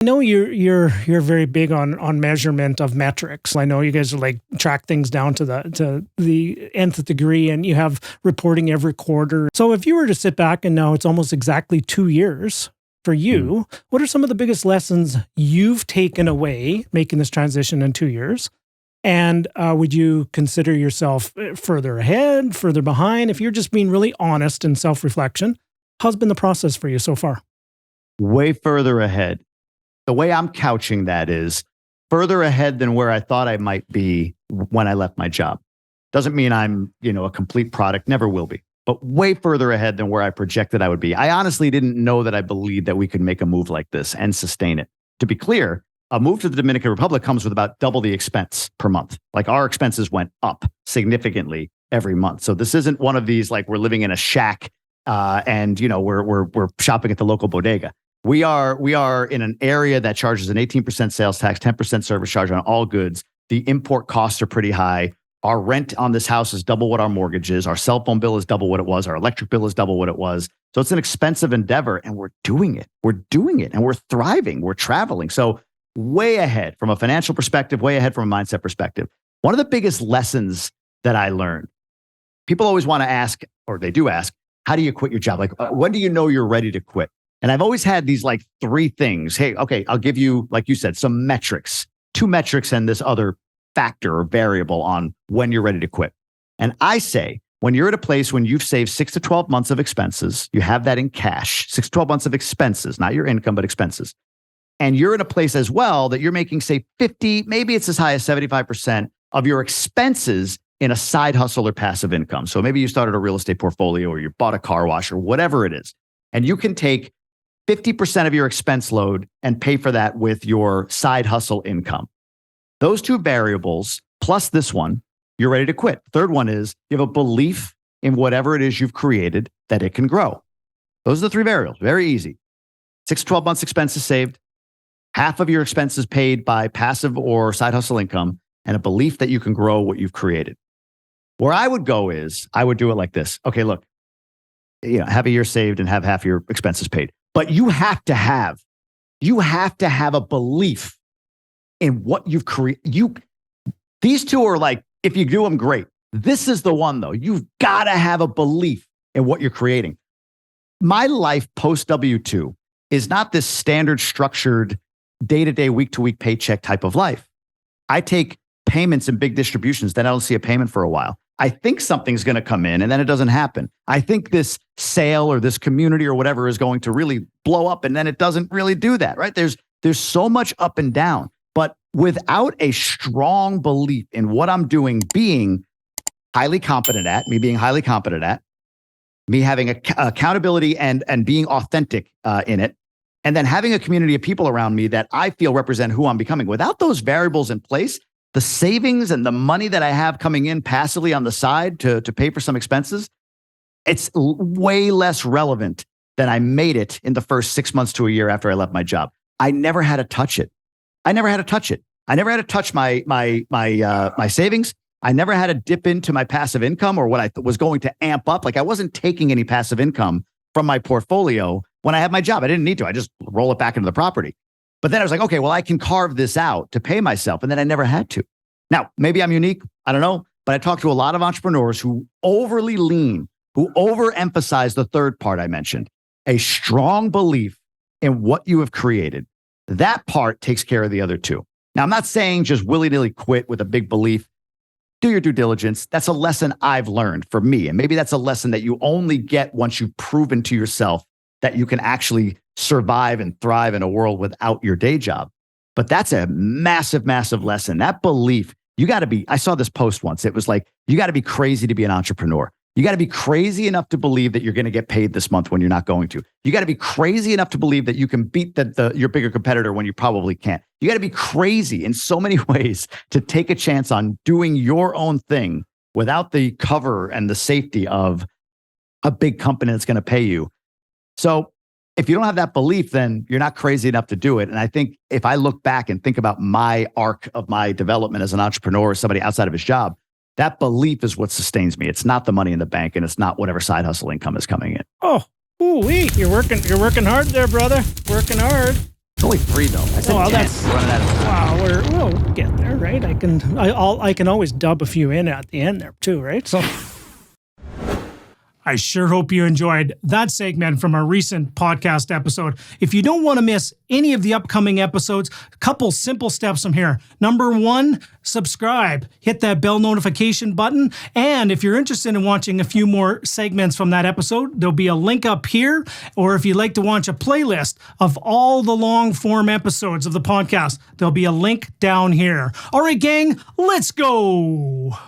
I know you're very big on measurement of metrics. I know you guys are like track things down to the nth degree, and you have reporting every quarter. So if you were to sit back and now it's almost exactly 2 years for you, what are some of the biggest lessons you've taken away making this transition in 2 years? And would you consider yourself further ahead, further behind? If you're just being really honest and self-reflection, how's been the process for you so far? Way further ahead. The way I'm couching that is further ahead than where I thought I might be when I left my job. Doesn't mean I'm, a complete product, never will be, but way further ahead than where I projected I would be. I honestly didn't know that I believed that we could make a move like this and sustain it. To be clear, a move to the Dominican Republic comes with about double the expense per month. Like our expenses went up significantly every month. So this isn't one of these like we're living in a shack and we're shopping at the local bodega. We are in an area that charges an 18% sales tax, 10% service charge on all goods. The import costs are pretty high. Our rent on this house is double what our mortgage is. Our cell phone bill is double what it was. Our electric bill is double what it was. So it's an expensive endeavor, and we're doing it. We're doing it, and we're thriving. We're traveling. So way ahead from a financial perspective, way ahead from a mindset perspective. One of the biggest lessons that I learned, people always want to ask, or they do ask, how do you quit your job? Like, when do you know you're ready to quit? And I've always had these like 3 things. Hey, okay, I'll give you, like you said, some metrics, 2 metrics and this other factor or variable on when you're ready to quit. And I say, when you're at a place when you've saved 6 to 12 months of expenses, you have that in cash, 6 to 12 months of expenses, not your income, but expenses. And you're in a place as well that you're making, say, 50, maybe it's as high as 75% of your expenses in a side hustle or passive income. So maybe you started a real estate portfolio or you bought a car wash or whatever it is. And you can take 50% of your expense load and pay for that with your side hustle income. Those 2 variables, plus this one, you're ready to quit. Third one is you have a belief in whatever it is you've created that it can grow. Those are the 3 variables. Very easy. 6 to 12 months expenses saved, half of your expenses paid by passive or side hustle income, and a belief that you can grow what you've created. Where I would go is I would do it like this. Okay, look, have a year saved and have half your expenses paid. But you have to have a belief in what you've created. These 2 are like, if you do them, great. This is the one though. You've got to have a belief in what you're creating. My life post W-2 is not this standard structured day-to-day, week-to-week paycheck type of life. I take payments in big distributions, then I don't see a payment for a while. I think something's going to come in and then it doesn't happen. I think this sale or this community or whatever is going to really blow up and then it doesn't really do that, right? There's so much up and down, but without a strong belief in what I'm doing, being highly competent at, me having accountability and being authentic in it, and then having a community of people around me that I feel represent who I'm becoming. Without those variables in place, the savings and the money that I have coming in passively on the side to pay for some expenses, it's way less relevant than I made it in the first 6 months to a year after I left my job. I never had to touch it. I never had to touch my savings. I never had to dip into my passive income or what I was going to amp up. Like I wasn't taking any passive income from my portfolio when I had my job. I didn't need to. I just roll it back into the property. But then I was like, okay, well, I can carve this out to pay myself. And then I never had to. Now, maybe I'm unique. I don't know. But I talk to a lot of entrepreneurs who overly lean, who overemphasize the third part I mentioned, a strong belief in what you have created. That part takes care of the other 2. Now, I'm not saying just willy-nilly quit with a big belief. Do your due diligence. That's a lesson I've learned for me. And maybe that's a lesson that you only get once you've proven to yourself that you can actually survive and thrive in a world without your day job. But that's a massive, massive lesson. That belief, I saw this post once. It was like, you got to be crazy to be an entrepreneur. You got to be crazy enough to believe that you're going to get paid this month when you're not going to. You got to be crazy enough to believe that you can beat your bigger competitor when you probably can't. You got to be crazy in so many ways to take a chance on doing your own thing without the cover and the safety of a big company that's going to pay you. So if you don't have that belief, then you're not crazy enough to do it. And I think if I look back and think about my arc of my development as an entrepreneur or somebody outside of his job, that belief is what sustains me. It's not the money in the bank, and it's not whatever side hustle income is coming in. Oh, ooh-wee. You're working hard there, brother. Working hard. It's only 3 though. I said 10. That's We're running out of time. We'll get there, right? I can always dub a few in at the end there too, right? So I sure hope you enjoyed that segment from our recent podcast episode. If you don't want to miss any of the upcoming episodes, a couple simple steps from here. Number 1, subscribe. Hit that bell notification button. And if you're interested in watching a few more segments from that episode, there'll be a link up here. Or if you'd like to watch a playlist of all the long form episodes of the podcast, there'll be a link down here. All right, gang, let's go.